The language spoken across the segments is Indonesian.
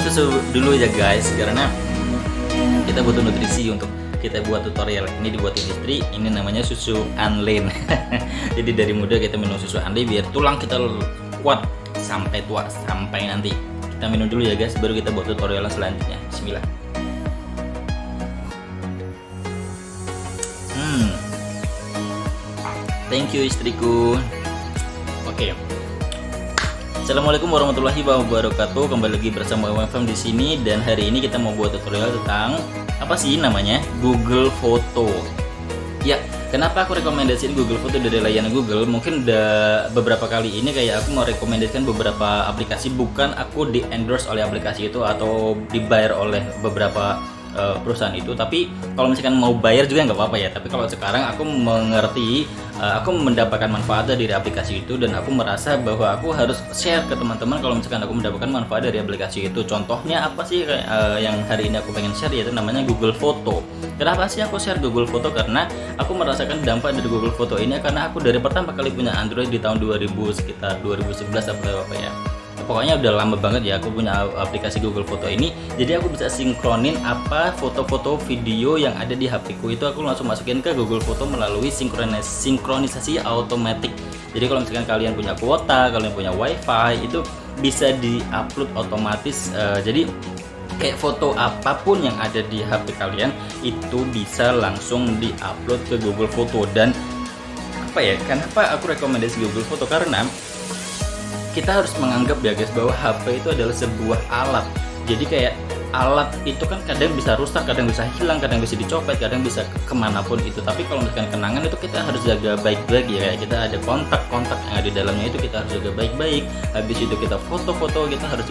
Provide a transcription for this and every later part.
susu dulu ya guys, karena kita butuh nutrisi untuk kita buat tutorial ini. Dibuatin istri, ini namanya susu Anlin. Jadi dari muda kita minum susu Anlin biar tulang kita kuat sampai tua, sampai nanti. Kita minum dulu ya guys, baru kita buat tutorial selanjutnya. Bismillah. Thank you istriku. Oke. Assalamualaikum warahmatullahi wabarakatuh. Kembali lagi bersama WFM di sini, dan hari ini kita mau buat tutorial tentang apa sih namanya? Google Foto. Ya, kenapa aku rekomendasiin Google Foto dari layanan Google? Mungkin udah beberapa kali ini kayak aku mau rekomendasikan beberapa aplikasi, bukan aku di endorse oleh aplikasi itu atau dibayar oleh beberapa perusahaan itu, tapi kalau misalkan mau bayar juga nggak apa-apa ya. Tapi kalau sekarang aku mengerti, aku mendapatkan manfaat dari aplikasi itu, dan aku merasa bahwa aku harus share ke teman-teman kalau misalkan aku mendapatkan manfaat dari aplikasi itu. Contohnya apa sih yang hari ini aku pengen share, yaitu namanya Google Foto. Kenapa sih aku share Google Foto? Karena aku merasakan dampak dari Google Foto ini karena aku dari pertama kali punya Android di tahun 2000, sekitar 2011 atau apa ya. Pokoknya udah lama banget ya aku punya aplikasi Google Foto ini. Jadi aku bisa sinkronin apa foto-foto video yang ada di HP ku itu, aku langsung masukin ke Google Foto melalui sinkronisasi automatik. Jadi kalau misalkan kalian punya kuota, kalian punya wifi, itu bisa di-upload otomatis. Jadi kayak foto apapun yang ada di HP kalian itu bisa langsung di-upload ke Google Foto. Dan apa ya, kenapa aku rekomendasi Google Foto? Karena kita harus menganggap ya guys bahwa HP itu adalah sebuah alat. Jadi kayak alat itu kan kadang bisa rusak, kadang bisa hilang, kadang bisa dicopet, kadang bisa kemanapun itu. Tapi kalau misalkan kenangan itu kita harus jaga baik-baik ya. Kayak kita ada kontak-kontak yang ada di dalamnya itu kita harus jaga baik-baik. Habis itu kita foto-foto kita harus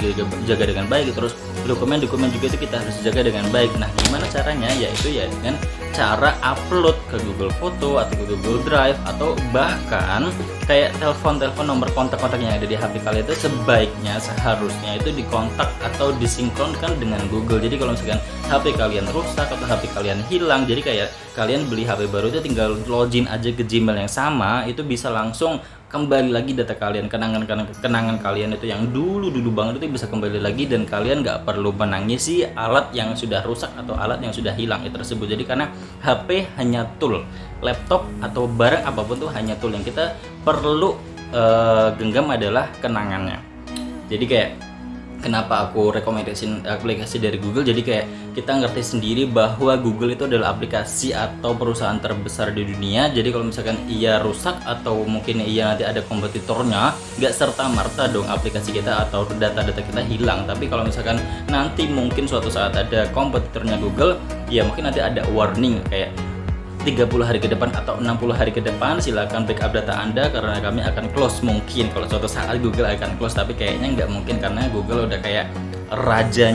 jaga dengan baik. Terus dokumen-dokumen juga itu kita harus jaga dengan baik. Nah, gimana caranya? Yaitu ya dengan cara upload ke Google Foto atau ke Google Drive, atau bahkan kayak telepon nomor kontak-kontak yang ada di HP kalian itu sebaiknya seharusnya itu dikontak atau disinkronkan dengan Google. Jadi kalau misalkan HP kalian rusak atau HP kalian hilang, jadi kayak kalian beli HP baru itu tinggal login aja ke Gmail yang sama, itu bisa langsung kembali lagi data kalian, kenangan kalian itu yang dulu banget itu bisa kembali lagi, dan kalian nggak perlu menangisi alat yang sudah rusak atau alat yang sudah hilang itu tersebut. Jadi karena HP hanya tool, laptop atau barang apapun tuh hanya tool, yang kita perlu genggam adalah kenangannya. Jadi kayak kenapa aku rekomendasiin aplikasi dari Google, jadi kayak kita ngerti sendiri bahwa Google itu adalah aplikasi atau perusahaan terbesar di dunia. Jadi kalau misalkan ia rusak atau mungkin ia nanti ada kompetitornya, nggak serta-merta dong aplikasi kita atau data-data kita hilang. Tapi kalau misalkan nanti mungkin suatu saat ada kompetitornya Google, ya mungkin nanti ada warning kayak 30 hari ke depan atau 60 hari ke depan silakan backup data Anda karena kami akan close. Mungkin kalau suatu saat Google akan close, tapi kayaknya nggak mungkin karena Google udah kayak raja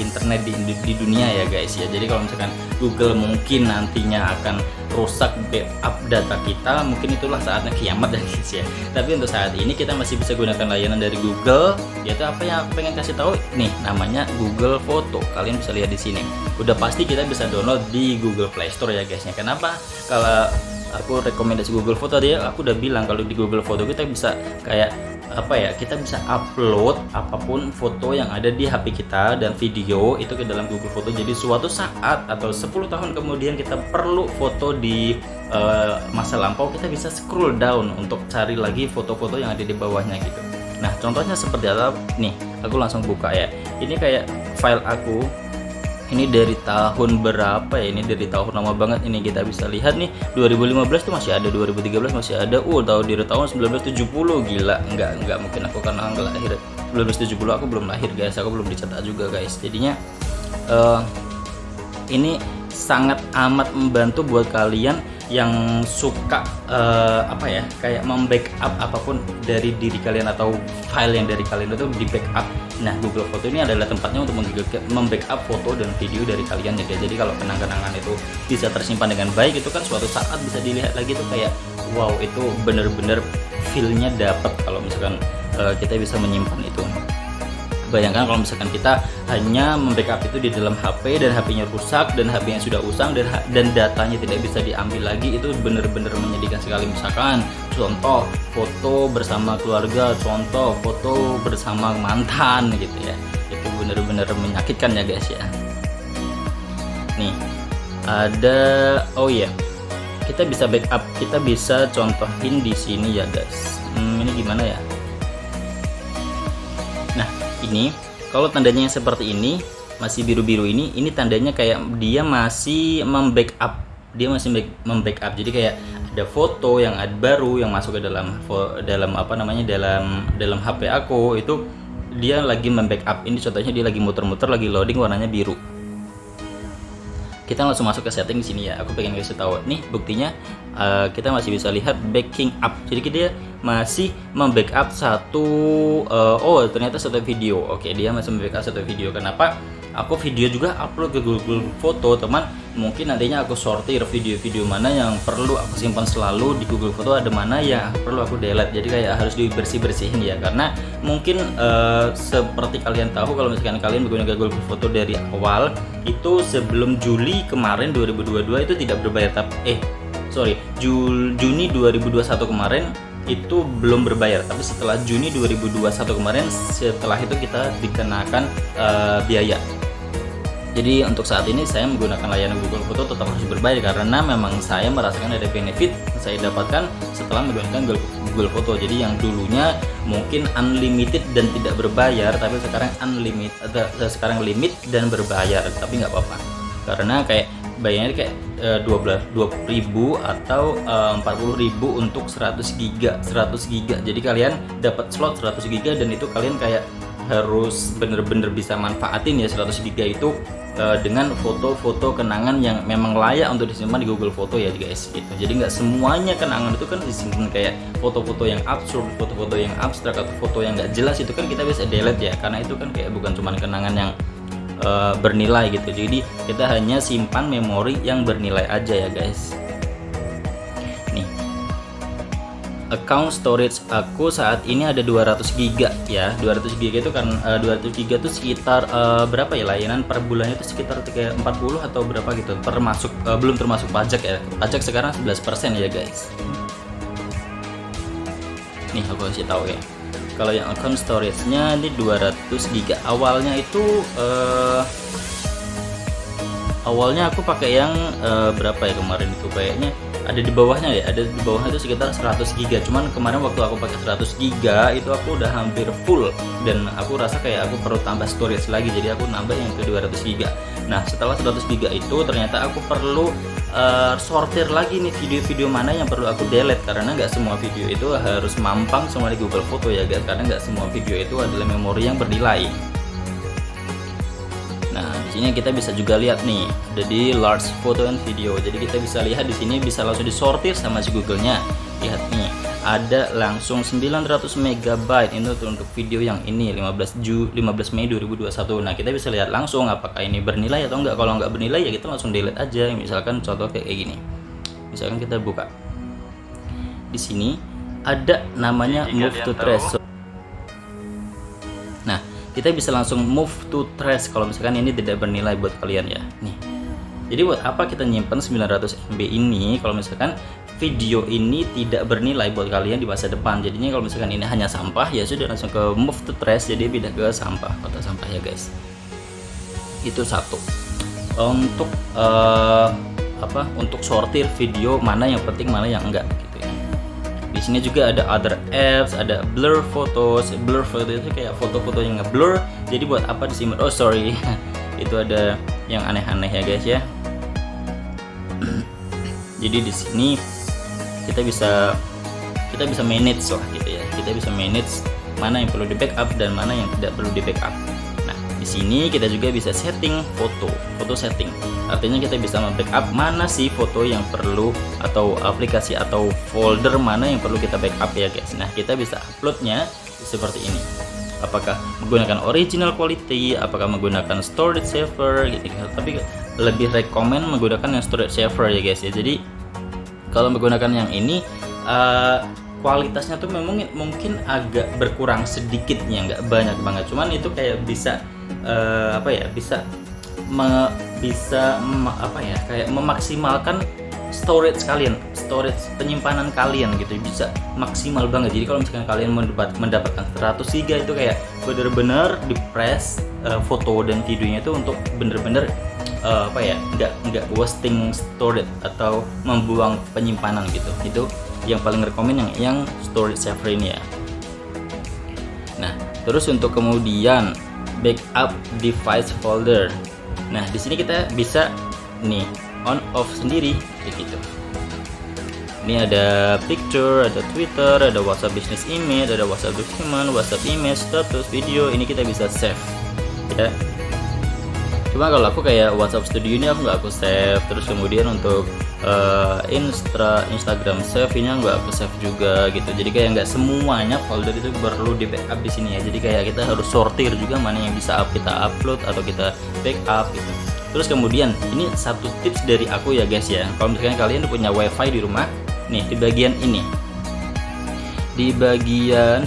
internet di dunia ya guys ya. Jadi kalau misalkan Google mungkin nantinya akan rusak backup data kita, mungkin itulah saatnya kiamat ya guys ya. Tapi untuk saat ini kita masih bisa gunakan layanan dari Google, yaitu apa yang aku pengen kasih tahu nih, namanya Google Foto. Kalian bisa lihat di sini. Udah pasti kita bisa download di Google Play Store ya guysnya. Kenapa? Kalau aku rekomendasi Google Foto dia, aku udah bilang kalau di Google Foto kita bisa kayak apa ya, kita bisa upload apapun foto yang ada di HP kita dan video itu ke dalam Google Foto. Jadi suatu saat atau 10 tahun kemudian kita perlu foto di masa lampau, kita bisa scroll down untuk cari lagi foto-foto yang ada di bawahnya gitu. Nah, contohnya seperti apa nih, aku langsung buka ya. Ini kayak file aku. Ini dari tahun berapa ya? Ini dari tahun lama banget. Ini kita bisa lihat nih, 2015 tuh masih ada, 2013 masih ada. Tahu dari tahun 1970. Gila, enggak mungkin aku karena enggak lahir. 1970 aku belum lahir guys, aku belum dicetak juga guys. Jadinya ini sangat amat membantu buat kalian yang suka apa ya, kayak membackup apapun dari diri kalian atau file yang dari kalian itu di backup. Nah, Google Foto ini adalah tempatnya untuk membackup foto dan video dari kalian ya guys. Jadi kalau kenang-kenangan itu bisa tersimpan dengan baik, itu kan suatu saat bisa dilihat lagi tuh kayak wow, itu bener-bener feel-nya dapet kalau misalkan kita bisa menyimpan itu. Bayangkan kalau misalkan kita hanya membackup itu di dalam HP dan HP-nya rusak dan HP-nya sudah usang dan datanya tidak bisa diambil lagi, itu benar-benar menyedihkan sekali. Misalkan contoh foto bersama keluarga, contoh foto bersama mantan gitu ya, itu itu bener-bener menyakitkan ya guys ya. Nih ada, oh iya, kita bisa backup, kita bisa contohin di sini ya guys. Ini gimana ya? Nah ini kalau tandanya seperti ini masih biru-biru ini tandanya kayak dia masih membackup, jadi kayak ada foto yang baru yang masuk ke dalam apa namanya, dalam HP aku, itu dia lagi membackup. Ini contohnya dia lagi muter-muter, lagi loading, warnanya biru. Kita langsung masuk ke setting di sini ya. Aku pengen kasih tahu nih buktinya, kita masih bisa lihat backing up. Jadi dia masih membackup satu, oh ternyata satu video. Oke, dia masih membackup satu video. Kenapa? Aku video juga upload ke Google Foto, teman. Mungkin nantinya aku sortir video-video mana yang perlu aku simpan selalu di Google Foto, ada mana yang perlu aku delete. Jadi kayak harus dibersih-bersihin ya, karena mungkin seperti kalian tahu, kalau misalkan kalian menggunakan Google Foto dari awal itu sebelum Juli kemarin 2022 itu tidak berbayar, Juni 2021 kemarin itu belum berbayar, tapi setelah Juni 2021 kemarin, setelah itu kita dikenakan biaya. Jadi untuk saat ini saya menggunakan layanan Google Foto tetap harus berbayar, karena memang saya merasakan ada benefit saya dapatkan setelah menggunakan Google Foto. Jadi yang dulunya mungkin unlimited dan tidak berbayar, tapi sekarang sekarang limit dan berbayar, tapi nggak apa-apa, karena kayak bayarnya kayak 20.000 atau 40.000 untuk 100 giga. Jadi kalian dapat slot 100 giga, dan itu kalian kayak harus bener-bener bisa manfaatin ya 100 giga itu dengan foto-foto kenangan yang memang layak untuk disimpan di Google Foto ya guys gitu. Jadi nggak semuanya kenangan itu kan disimpan, kayak foto-foto yang absurd, foto-foto yang abstrak, atau foto yang nggak jelas itu kan kita bisa delete ya, karena itu kan kayak bukan cuma kenangan yang bernilai gitu. Jadi kita hanya simpan memori yang bernilai aja ya guys. Nih, account storage aku saat ini ada 200 giga ya. 200 giga itu kan 200 giga itu sekitar berapa ya, layanan per bulannya itu sekitar 40 atau berapa gitu, termasuk belum termasuk pajak ya. Pajak sekarang 11% ya guys. Nih aku kasih tahu ya, kalau yang account storage-nya ini 200 giga. Awalnya aku pakai yang berapa ya kemarin itu, kayaknya ada di bawahnya ya, ada di bawahnya itu sekitar 100 giga. Cuman kemarin waktu aku pakai 100 giga itu aku udah hampir full, dan aku rasa kayak aku perlu tambah storage lagi, jadi aku nambah yang ke 200 giga. Nah setelah 100 giga itu ternyata aku perlu sortir lagi nih video-video mana yang perlu aku delete, karena nggak semua video itu harus mampang semua di Google Foto ya guys, karena nggak semua video itu adalah memori yang bernilai. Nah di sini kita bisa juga lihat nih, ada di large photo and video. Jadi kita bisa lihat di sini bisa langsung disortir sama si Google-nya. Lihat nih, ada langsung 900 MB ini untuk video yang ini 15 Mei 2021. Nah kita bisa lihat langsung apakah ini bernilai atau enggak. Kalau nggak bernilai ya kita langsung delete aja. Misalkan contoh kayak gini, misalkan kita buka di sini ada namanya move to trace. Nah kita bisa langsung move to trace kalau misalkan ini tidak bernilai buat kalian ya. Nih, jadi buat apa kita nyimpen 900 MB ini kalau misalkan video ini tidak bernilai buat kalian di masa depan. Jadinya kalau misalkan ini hanya sampah, ya sudah langsung ke move to trace, jadi pindah ke sampah, kotak sampah ya guys. Itu satu. Untuk untuk sortir video mana yang penting, mana yang enggak gitu ya. Di sini juga ada other apps, ada blur photos. Blur photo itu kayak foto-foto yang ngeblur. Jadi buat apa disimpan? Oh sorry, itu ada yang aneh-aneh ya guys ya. Jadi di sini kita bisa manage lah gitu ya. Kita bisa manage mana yang perlu di backup dan mana yang tidak perlu di backup. Nah di sini kita juga bisa setting foto setting. Artinya kita bisa membackup mana sih foto yang perlu, atau aplikasi atau folder mana yang perlu kita backup ya guys. Nah kita bisa uploadnya seperti ini. Apakah menggunakan original quality, apakah menggunakan storage saver gitu. Tapi lebih rekomend menggunakan yang storage saver ya guys ya. Jadi kalau menggunakan yang ini kualitasnya tuh memang mungkin agak berkurang sedikit ya, nggak banyak banget. Cuman itu kayak bisa kayak memaksimalkan storage kalian, storage penyimpanan kalian gitu, bisa maksimal banget. Jadi kalau misalkan kalian mendapatkan 100 GB itu kayak bener-bener di press foto dan videonya itu untuk bener-bener apa ya, nggak wasting storage atau membuang penyimpanan gitu. Itu yang paling rekomend yang storage saver ini ya. Nah, terus untuk kemudian backup device folder. Nah, di sini kita bisa nih on off sendiri kayak gitu. Ini ada picture, ada Twitter, ada WhatsApp business image, ada WhatsApp document, WhatsApp image, status, video. Ini kita bisa save ya. Cuma kalau aku kayak WhatsApp Studio ini aku nggak aku save. Terus kemudian untuk Instagram save ini nggak aku save juga gitu. Jadi kayak nggak semuanya folder itu perlu di backup di sini ya. Jadi kayak kita harus sortir juga mana yang bisa kita upload atau kita backup gitu. Terus kemudian ini satu tips dari aku ya guys ya. Kalau misalnya kalian punya wifi di rumah, nih di bagian ini, di bagian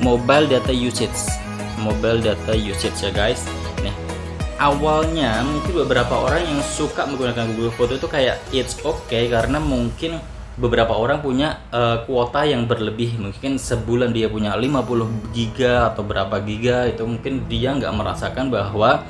mobile data usage ya guys. Nah, awalnya mungkin beberapa orang yang suka menggunakan Google Photo itu kayak it's okay karena mungkin beberapa orang punya kuota yang berlebih. Mungkin sebulan dia punya 50 giga atau berapa giga, itu mungkin dia nggak merasakan bahwa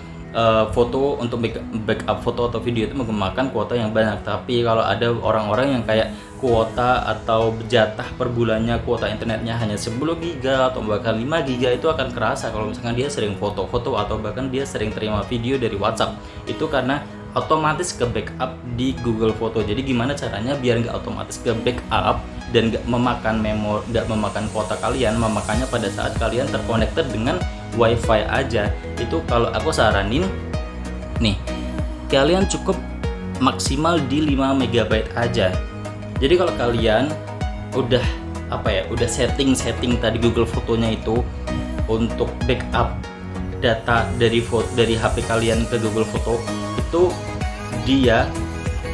foto untuk backup foto atau video itu memakan kuota yang banyak. Tapi kalau ada orang-orang yang kayak kuota atau jatah per bulannya kuota internetnya hanya 10 giga atau bahkan 5 giga, itu akan kerasa kalau misalkan dia sering foto-foto atau bahkan dia sering terima video dari WhatsApp. Itu karena otomatis ke backup di Google Photo. Jadi gimana caranya biar nggak otomatis ke backup dan nggak memakan memori, nggak memakan kuota kalian, memakannya pada saat kalian terkonektor dengan WiFi aja. Itu kalau aku saranin nih, kalian cukup maksimal di 5 MB aja. Jadi kalau kalian udah udah setting tadi Google Fotonya itu untuk backup data dari HP kalian ke Google Foto, itu dia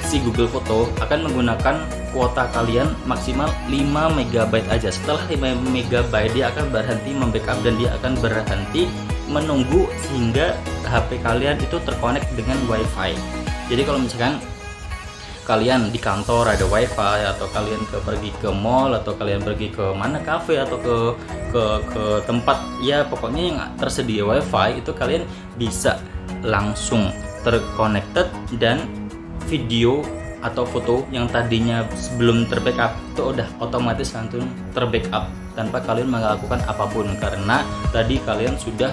si Google Foto akan menggunakan kuota kalian maksimal 5 MB aja. Setelah 5 MB dia akan berhenti membackup dan dia akan berhenti menunggu sehingga HP kalian itu terkonek dengan WiFi. Jadi kalau misalkan kalian di kantor ada WiFi, atau kalian pergi ke mall, atau kalian pergi ke mana kafe atau ke tempat ya pokoknya yang tersedia WiFi, itu kalian bisa langsung terconnected dan video atau foto yang tadinya sebelum terbackup itu udah otomatis langsung terbackup tanpa kalian melakukan apapun, karena tadi kalian sudah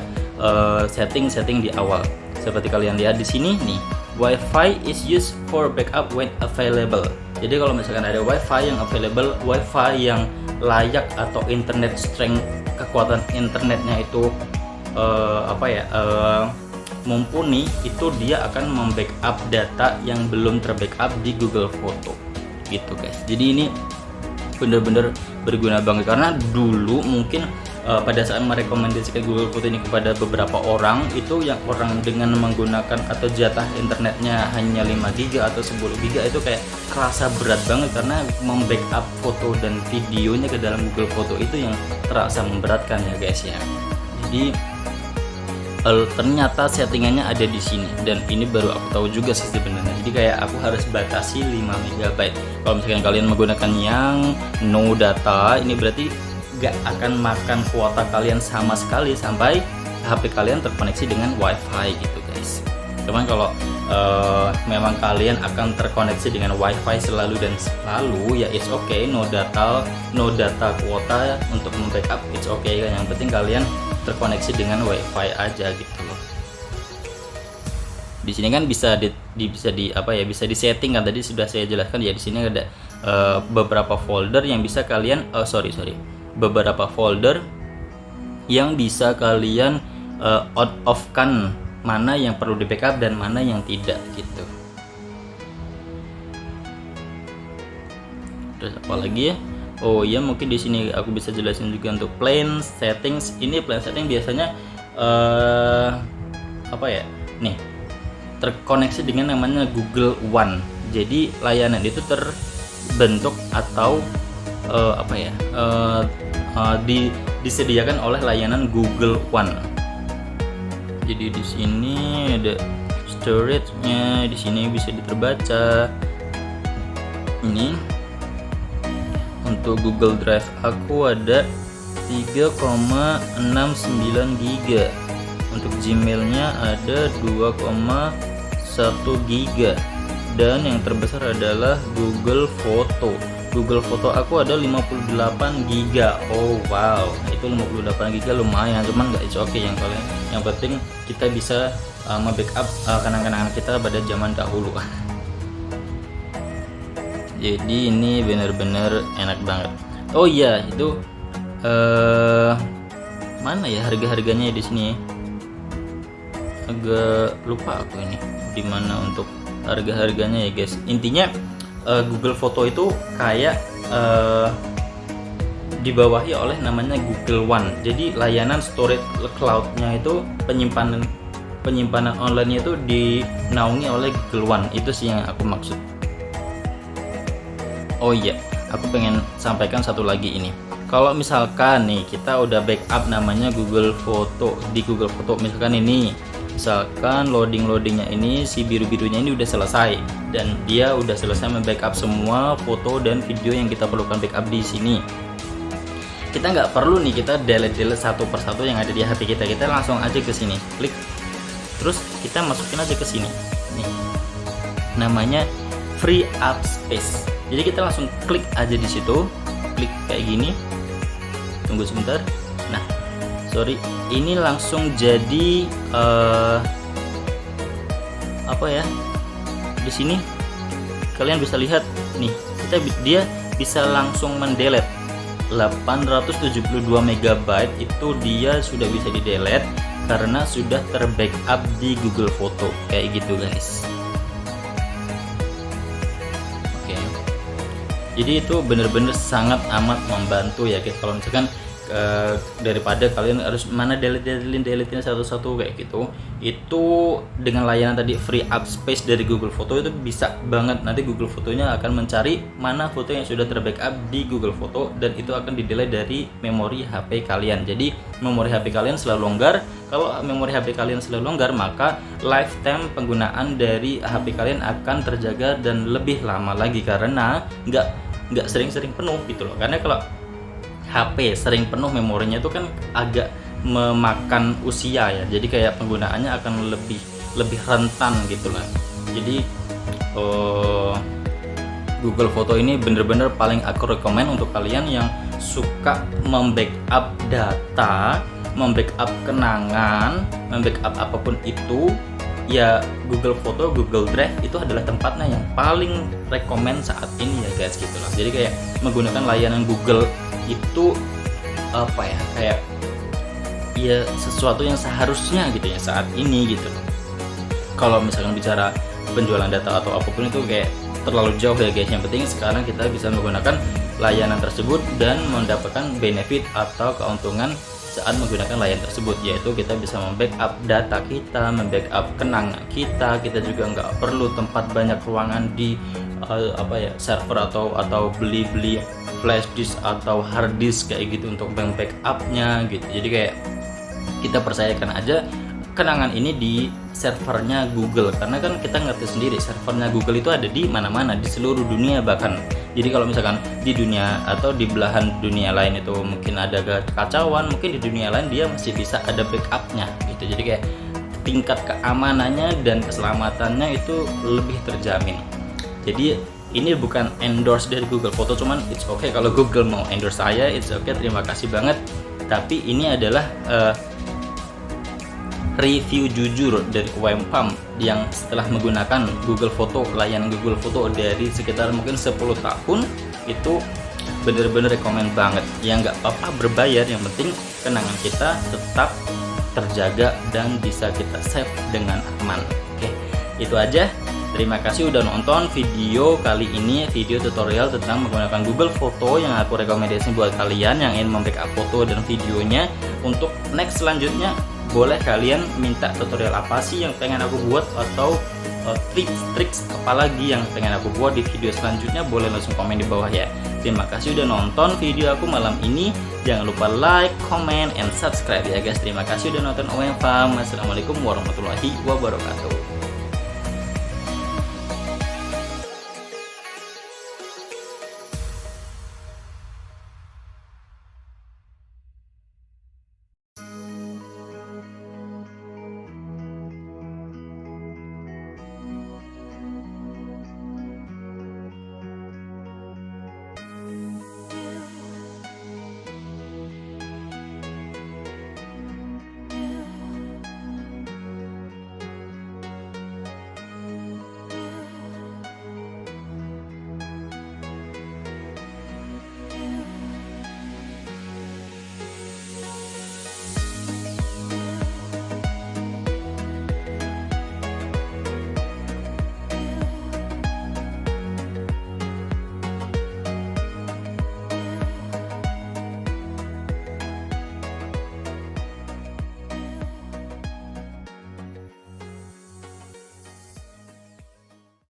setting di awal. Seperti kalian lihat di sini nih, WiFi is used for backup when available. Jadi kalau misalkan ada WiFi yang available, WiFi yang layak atau internet strength, kekuatan internetnya itu mumpuni, itu dia akan membackup data yang belum terbackup di Google Photo gitu guys. Jadi ini bener-bener berguna banget, karena dulu mungkin pada saat merekomendasikan Google Photo ini kepada beberapa orang, itu yang orang dengan menggunakan atau jatah internetnya hanya 5 GB atau 10 GB itu kayak kerasa berat banget, karena membackup foto dan videonya ke dalam Google Photo itu yang terasa memberatkan ya guys ya. Jadi ternyata settingannya ada di sini, dan ini baru aku tahu juga sih sebenarnya. Jadi kayak aku harus batasi 5 MB. Kalau misalkan kalian menggunakan yang no data, ini berarti gak akan makan kuota kalian sama sekali sampai HP kalian terkoneksi dengan WiFi gitu guys. Cuman kalau memang kalian akan terkoneksi dengan WiFi selalu dan selalu, ya it's okay, no data kuota untuk membackup, it's okay. Yang penting kalian terkoneksi dengan WiFi aja gitu loh. Di sini kan bisa disetting kan, tadi sudah saya jelaskan ya. Di sini ada beberapa folder yang bisa kalian beberapa folder yang bisa kalian on off kan, mana yang perlu di backup dan mana yang tidak gitu. Terus apa lagi ya? Oh iya, mungkin di sini aku bisa jelasin juga untuk plan settings. Ini plan setting biasanya nih terkoneksi dengan namanya Google One. Jadi layanan itu terbentuk atau disediakan oleh layanan Google One. Jadi di sini ada storage-nya, di sini bisa terbaca. Ini untuk Google Drive aku ada 3,69 GB. Untuk Gmailnya ada 2,1 GB. Dan yang terbesar adalah Google Foto. Google Foto aku ada 58 GB. Oh wow, nah, itu 58 GB lumayan, cuman nggak oke yang penting kita bisa membackup kenang-kenangan kita pada zaman dahulu. Jadi ini bener-bener enak banget. Oh iya, itu mana ya harga-harganya di sini? Agak lupa aku ini di mana untuk harga-harganya ya guys. Intinya Google Foto itu kayak dibawahi oleh namanya Google One. Jadi layanan storage cloud-nya itu penyimpanan online-nya itu dinaungi oleh Google One. Itu sih yang aku maksud. Oh iya, aku pengen sampaikan satu lagi ini. Kalau misalkan nih kita udah backup namanya Google Foto di Google Foto, misalkan loadingnya ini si biru-birunya ini udah selesai dan dia udah selesai membackup semua foto dan video yang kita perlukan backup di sini. Kita nggak perlu nih kita delete satu persatu yang ada di HP kita. Kita langsung aja ke sini, klik, terus kita masukin aja ke sini. Nih, namanya free up space. Jadi kita langsung klik aja di situ, klik kayak gini. Tunggu sebentar. Nah, sorry, ini langsung jadi apa ya? Di sini kalian bisa lihat nih, dia bisa langsung mendelete 872 MB itu dia sudah bisa di delete karena sudah terbackup di Google Foto kayak gitu guys. Oke. Jadi itu bener-bener sangat amat membantu ya guys. Kalau misalkan daripada kalian harus mana deletein satu-satu kayak gitu, itu dengan layanan tadi free up space dari Google Foto itu bisa banget. Nanti Google Fotonya akan mencari mana foto yang sudah terbackup di Google Foto dan itu akan di-delete dari memori HP kalian. Jadi memori HP kalian selalu longgar. Kalau memori HP kalian selalu longgar, maka lifetime penggunaan dari HP kalian akan terjaga dan lebih lama lagi karena nggak sering-sering penuh gitu loh. Karena kalau HP sering penuh memorinya itu kan agak memakan usia ya. Jadi kayak penggunaannya akan lebih rentan gitu lah. Jadi Google Foto ini bener-bener paling aku rekomen untuk kalian yang suka membackup data, membackup kenangan, membackup apapun itu. Ya Google Foto, Google Drive itu adalah tempatnya yang paling rekomen saat ini ya guys gitu lah. Jadi kayak menggunakan layanan Google itu apa ya, kayak ya sesuatu yang seharusnya gitu ya saat ini gitu loh. Kalau misalkan bicara penjualan data atau apapun itu kayak terlalu jauh ya guys. Yang penting sekarang kita bisa menggunakan layanan tersebut dan mendapatkan benefit atau keuntungan saat menggunakan layanan tersebut, yaitu kita bisa membackup data kita, membackup kenangan kita juga nggak perlu tempat banyak ruangan di server atau beli flash disk atau hard disk kayak gitu untuk backupnya gitu. Jadi kayak kita percayakan aja kenangan ini di servernya Google, karena kan kita ngerti sendiri servernya Google itu ada di mana-mana di seluruh dunia bahkan. Jadi kalau misalkan di dunia atau di belahan dunia lain itu mungkin ada kekacauan, mungkin di dunia lain dia masih bisa ada backupnya gitu. Jadi kayak tingkat keamanannya dan keselamatannya itu lebih terjamin. Jadi ini bukan endorse dari Google Foto, cuman it's okay kalau Google mau endorse saya, it's okay, terima kasih banget. Tapi ini adalah review jujur dari UMFAM yang setelah menggunakan Google Foto, layanan Google Foto dari sekitar mungkin 10 tahun, itu bener-bener rekomen banget. Ya nggak apa-apa berbayar, yang penting kenangan kita tetap terjaga dan bisa kita save dengan aman. Oke, itu aja. Terima kasih udah nonton video kali ini, video tutorial tentang menggunakan Google Foto yang aku rekomendasi buat kalian yang ingin membackup foto dan videonya. Untuk next selanjutnya, boleh kalian minta tutorial apa sih yang pengen aku buat, atau tips apalagi yang pengen aku buat di video selanjutnya, boleh langsung komen di bawah ya. Terima kasih udah nonton video aku malam ini. Jangan lupa like, comment, and subscribe ya guys. Terima kasih udah nonton UMFAM. Assalamualaikum warahmatullahi wabarakatuh.